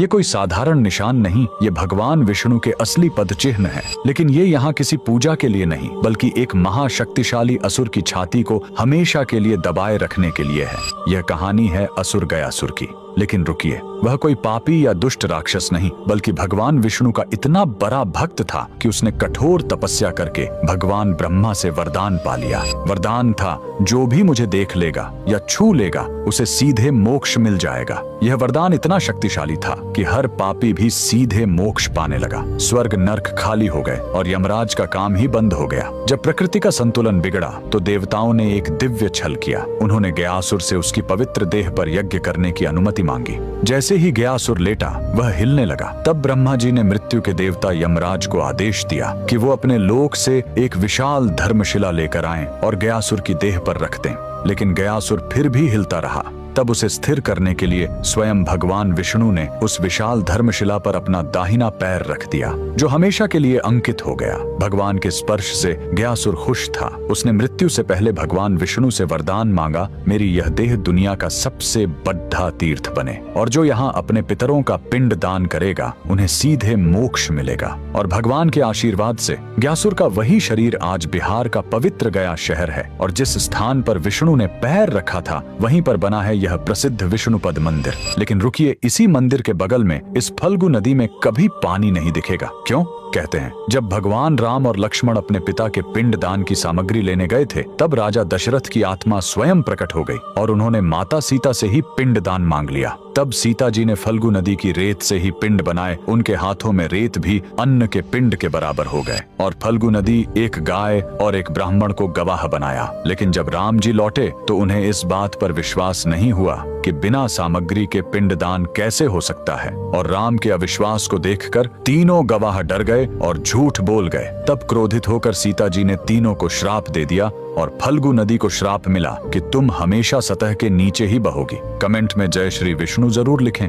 ये कोई साधारण निशान नहीं, ये भगवान विष्णु के असली पद चिन्ह है। लेकिन ये यहाँ किसी पूजा के लिए नहीं, बल्कि एक महाशक्तिशाली असुर की छाती को हमेशा के लिए दबाए रखने के लिए है। यह कहानी है असुर गयासुर की। लेकिन रुकिए, वह कोई पापी या दुष्ट राक्षस नहीं, बल्कि भगवान विष्णु का इतना बड़ा भक्त था कि उसने कठोर तपस्या करके भगवान ब्रह्मा से वरदान पा लिया। वरदान था, जो भी मुझे देख लेगा या छू लेगा उसे सीधे मोक्ष मिल जाएगा। यह वरदान इतना शक्तिशाली था कि हर पापी भी सीधे मोक्ष पाने लगा। स्वर्ग नर्क खाली हो गए और यमराज का काम ही बंद हो गया। जब प्रकृति का संतुलन बिगड़ा तो देवताओं ने एक दिव्य छल किया। उन्होंने गयासुर से उसकी पवित्र देह पर यज्ञ करने की अनुमति मांगी। जैसे ही गयासुर लेटा, वह हिलने लगा। तब ब्रह्मा जी ने मृत्यु के देवता यमराज को आदेश दिया कि वो अपने लोक से एक विशाल धर्मशिला लेकर आएं और गयासुर की देह पर रख दें। लेकिन गयासुर फिर भी हिलता रहा। तब उसे स्थिर करने के लिए स्वयं भगवान विष्णु ने उस विशाल धर्मशिला पर अपना दाहिना पैर रख दिया, जो हमेशा के लिए अंकित हो गया। भगवान के स्पर्श से गयासुर खुश था। उसने मृत्यु से पहले भगवान विष्णु से वरदान मांगा, मेरी यह देह दुनिया का सबसे बड़ा तीर्थ बने और जो यहाँ अपने पितरों का पिंड दान करेगा उन्हें सीधे मोक्ष मिलेगा। और भगवान के आशीर्वाद से गयासुर का वही शरीर आज बिहार का पवित्र गया शहर है। और जिस स्थान पर विष्णु ने पैर रखा था, वहीं पर बना है यह प्रसिद्ध विष्णुपद मंदिर। लेकिन रुकिए, इसी मंदिर के बगल में इस फल्गु नदी में कभी पानी नहीं दिखेगा। क्यों? कहते हैं, जब भगवान राम और लक्ष्मण अपने पिता के पिंड दान की सामग्री लेने गए थे, तब राजा दशरथ की आत्मा स्वयं प्रकट हो गई और उन्होंने माता सीता से ही पिंड दान मांग लिया। तब सीता जी ने फल्गु नदी की रेत से ही पिंड बनाए। उनके हाथों में रेत भी अन्न के पिंड के बराबर हो गए और फल्गु नदी एक गाय और एक ब्राह्मण को गवाह बनाया। लेकिन जब राम जी लौटे तो उन्हें इस बात पर विश्वास नहीं हुआ कि बिना सामग्री के पिंड दान कैसे हो सकता है। और राम के अविश्वास को देखकर तीनों गवाह डर गए और झूठ बोल गए। तब क्रोधित होकर सीता जी ने तीनों को श्राप दे दिया और फल्गु नदी को श्राप मिला कि तुम हमेशा सतह के नीचे ही बहोगी। कमेंट में जय श्री विष्णु जरूर लिखें।